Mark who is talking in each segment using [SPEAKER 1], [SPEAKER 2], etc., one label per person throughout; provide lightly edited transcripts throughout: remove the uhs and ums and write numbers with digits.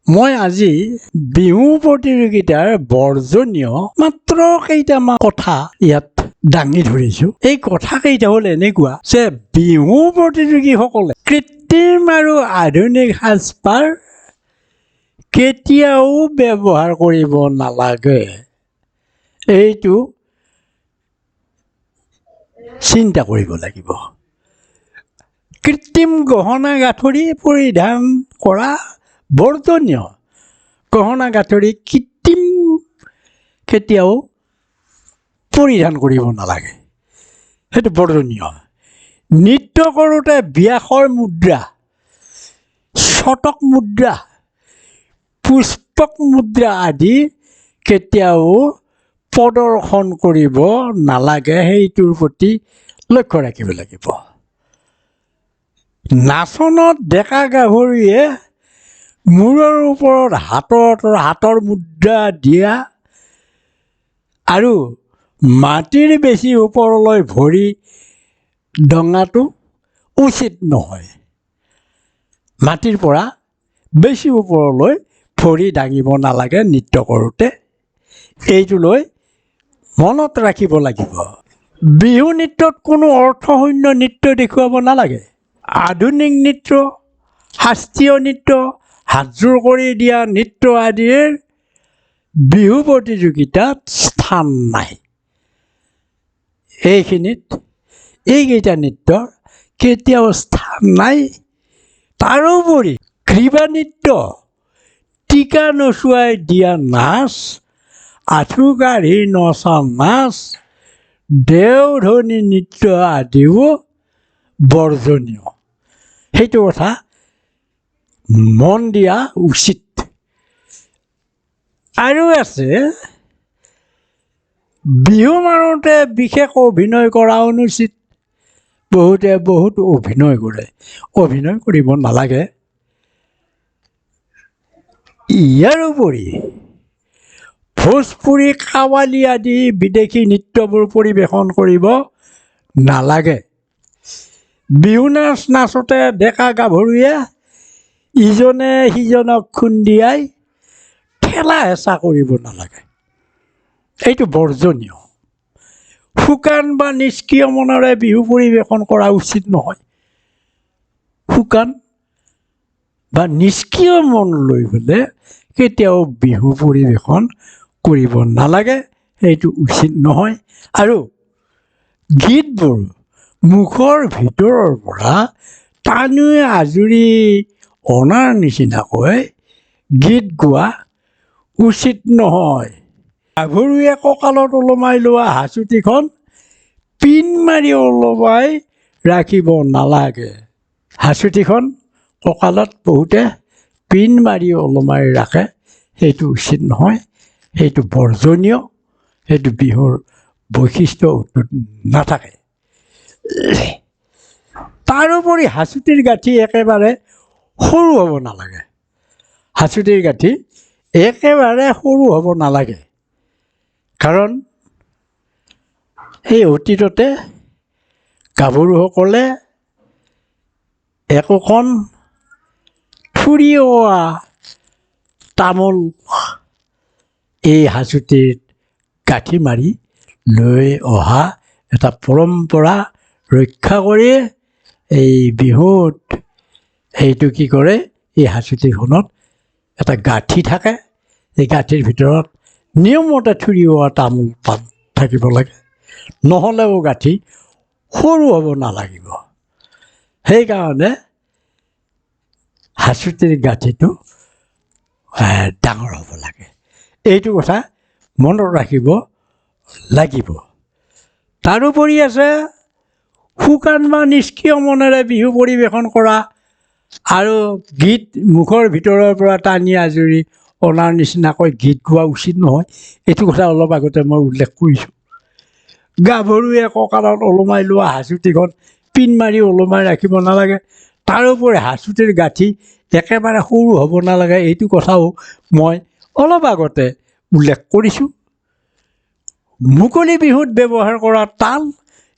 [SPEAKER 1] মই আজি বিহু প্ৰতিযোগিতাৰ বৰ্জনীয় মাত্ৰ কেইটামান কথা ইয়াত দাঙি ধৰিছোঁ। এই কথা কেইটা হ'ল এনেকুৱা যে বিহু প্ৰতিযোগীসকলে কৃত্ৰিম আৰু আধুনিক সাজপাৰ কেতিয়াও ব্যৱহাৰ কৰিব নালাগে। এইটো চিন্তা কৰিব লাগিব। কৃত্ৰিম গহনা গাঁঠৰি পৰিধান কৰা বৰ্জনীয়। গহনা গাঁঠৰি কৃত্ৰিম কেতিয়াও পৰিধান কৰিব নালাগে, সেইটো বৰ্জনীয়। নৃত্য কৰোঁতে ব্যাসৰ মুদ্ৰা, শতক মুদ্ৰা, পুষ্পক মুদ্ৰা আদি কেতিয়াও প্ৰদৰ্শন কৰিব নালাগে, সেইটোৰ প্ৰতি লক্ষ্য ৰাখিব লাগিব। নাচনত ডেকা গাভৰুৱে মূৰৰ ওপৰত হাতৰ মুদ্ৰা দিয়া আৰু মাটিৰ বেছি ওপৰলৈ ভৰি ডঙাটো উচিত নহয়। মাটিৰ পৰা বেছি ওপৰলৈ ভৰি দাঙিব নালাগে নৃত্য কৰোঁতে, এইটো লৈ মনত ৰাখিব লাগিব। বিহু নৃত্যত কোনো অৰ্থশূন্য নৃত্য দেখুৱাব নালাগে। আধুনিক নৃত্য, শাস্ত্ৰীয় নৃত্য, হাতযোৰ কৰি দিয়া নৃত্য আদিৰ বিহু প্ৰতিযোগিতাত স্থান নাই। এইকেইটা নৃত্যৰ কেতিয়াও স্থান নাই। তাৰোপৰি গ্ৰীবা নৃত্য, টিকা নচুৱাই দিয়া নাচ, আঁঠু কাঢ়ি নচা নাচ, দেওধনী নৃত্য আদিও বৰ্জনীয়। সেইটো কথা মন দিয়া উচিত। আৰু আছে, বিহু মাৰোঁতে বিশেষ অভিনয় কৰা অনুচিত। বহুতে বহুত অভিনয় কৰে, অভিনয় কৰিব নালাগে। ইয়াৰ উপৰি ভোজপুৰী, কাৱালী আদি বিদেশী নৃত্যবোৰ পৰিৱেশন কৰিব নালাগে। বিহু নাচোঁতে ডেকা গাভৰুৱে ইজনে সিজনক খুন্দিয়াই ঠেলা হেঁচা কৰিব নালাগে, এইটো বৰ্জনীয়। শুকান বা নিষ্ক্ৰিয় মনেৰে বিহু পৰিৱেশন কৰা উচিত নহয়। শুকান বা নিষ্ক্ৰিয় মন লৈ পেলাই কেতিয়াও বিহু পৰিৱেশন কৰিব নালাগে, সেইটো উচিত নহয়। আৰু গীতবোৰ মুখৰ ভিতৰৰ পৰা টানি আজৰি অনাৰ নিচিনাকৈ গীত গোৱা উচিত নহয়। গাভৰুৱে কঁকালত ওলমাই লোৱা হাঁচতিখন পিন মাৰি ওলমাই ৰাখিব নালাগে। হাঁচতিখন কঁকালত বহুতে পিন মাৰি ওলমাই ৰাখে, সেইটো উচিত নহয়, সেইটো বৰ্জনীয়, সেইটো বিহুৰ বৈশিষ্ট্য নাথাকে। তাৰোপৰি হাঁচতিৰ গাঁঠি একেবাৰে সৰু হ'ব নালাগে। হাঁচতিৰ গাঁঠি একেবাৰে সৰু হ'ব নালাগে, কাৰণ সেই অতীততে গাভৰুসকলে একোখন থুৰিওৱা তামোল এই হাঁচতিৰ গাঁঠি মাৰি লৈ অহা এটা পৰম্পৰা ৰক্ষা কৰি এই বিহুত এইটো কি কৰে, এই হাঁচতিখনত এটা গাঁঠি থাকে, এই গাঁঠিৰ ভিতৰত নিয়মমতে থুৰিওৱা তামোল পাত থাকিব লাগে, নহ'লেও গাঁঠি সৰু হ'ব নালাগিব। সেইকাৰণে হাঁচতিৰ গাঁঠিটো ডাঙৰ হ'ব লাগে, এইটো কথা মনত ৰাখিব লাগিব। তাৰোপৰি আছে শুকান বা নিষ্ক্ৰিয় মনেৰে বিহু পৰিৱেশন কৰা আৰু গীত মুখৰ ভিতৰৰ পৰা টানি আজৰি অনাৰ নিচিনাকৈ গীত গোৱা উচিত নহয়, এইটো কথা অলপ আগতে মই উল্লেখ কৰিছোঁ। গাভৰুৱে কঁকালত ওলমাই লোৱা হাঁচতিখন পিন মাৰি ওলমাই ৰাখিব নালাগে। তাৰোপৰি হাঁচতিৰ গাঁঠি একেবাৰে সৰু হ'ব নালাগে, এইটো কথাও মই অলপ আগতে উল্লেখ কৰিছোঁ। মুকলি বিহুত ব্যৱহাৰ কৰা তাল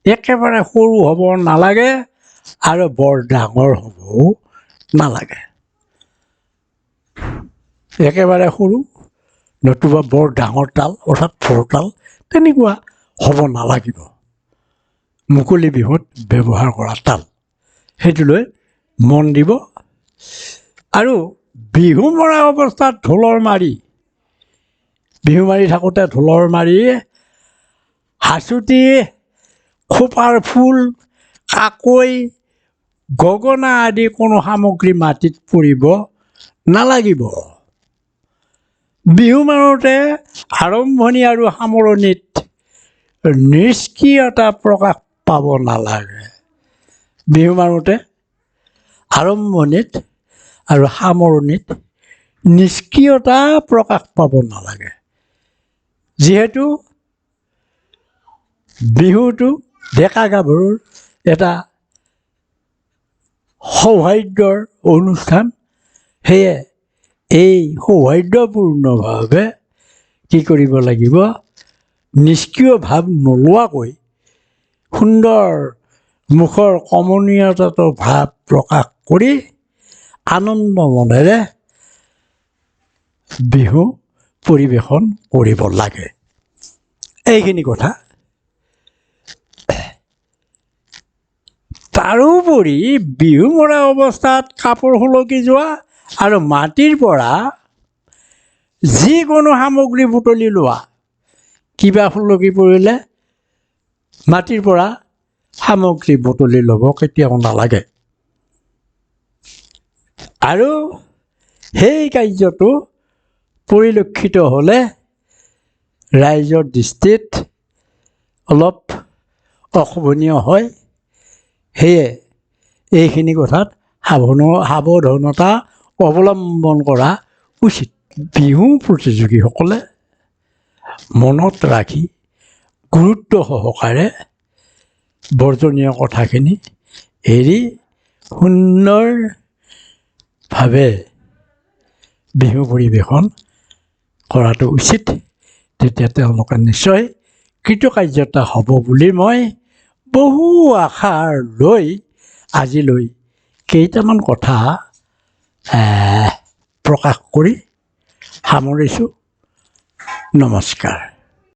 [SPEAKER 1] একেবাৰে সৰু হ'ব নালাগে আৰু বৰ ডাঙৰ হ'বও নালাগে। একেবাৰে সৰু নতুবা বৰ ডাঙৰ তাল অৰ্থাৎ ফৰতাল তেনেকুৱা হ'ব নালাগিব। মুকলি বিহুত ব্যৱহাৰ কৰা তাল সেইটোলৈ মন দিব। আৰু বিহু মৰা অৱস্থাত বিহু মাৰি থাকোঁতে ঢোলৰ মাৰি হাঁচতি, খোপাৰ ফুল, কাকৈ, গগনা আদি কোনো সামগ্ৰী মাটিত পৰিব নালাগিব। বিহু মাৰোঁতে আৰম্ভণি আৰু সামৰণিত নিষ্ক্ৰিয়তা প্ৰকাশ পাব নালাগে। বিহু মাৰোঁতে আৰম্ভণিত আৰু সামৰণিত নিষ্ক্ৰিয়তা প্ৰকাশ পাব নালাগে। যিহেতু বিহুটো ডেকা গাভৰুৰ এটা সৌহাৰ্দ্যৰ অনুষ্ঠান, সেয়ে এই সৌহাৰ্দ্যপূৰ্ণভাৱে কি কৰিব লাগিব, নিষ্ক্ৰিয় ভাৱ নোলোৱাকৈ সুন্দৰ মুখৰ কমনীয়তাটো ভাৱ প্ৰকাশ কৰি আনন্দ মনেৰে বিহু পৰিৱেশন কৰিব লাগে। এইখিনি কথা। তাৰোপৰি বিহু মৰা অৱস্থাত কাপোৰ সুলকি যোৱা আৰু মাটিৰ পৰা যিকোনো সামগ্ৰী বুটলি লোৱা, কিবা সুলকি পৰিলে মাটিৰ পৰা সামগ্ৰী বুটলি ল'ব কেতিয়াও নালাগে। আৰু সেই কাৰ্যটো পৰিলক্ষিত হ'লে ৰাইজৰ দৃষ্টিত অলপ অশোভনীয় হয়। সেয়ে এইখিনি কথাত সাৱধানতা অৱলম্বন কৰা উচিত। বিহু প্ৰতিযোগীসকলে মনত ৰাখি গুৰুত্ব সহকাৰে বৰ্জনীয় কথাখিনি এৰি সুন্দৰভাৱে বিহু পৰিৱেশন কৰাটো উচিত। তেতিয়া তেওঁলোকে নিশ্চয় কৃতকাৰ্যতা হ'ব বুলি মই বহু আশাৰ লৈ আজিলৈ কেইটামান কথা প্ৰকাশ কৰি সামৰিছোঁ। নমস্কাৰ।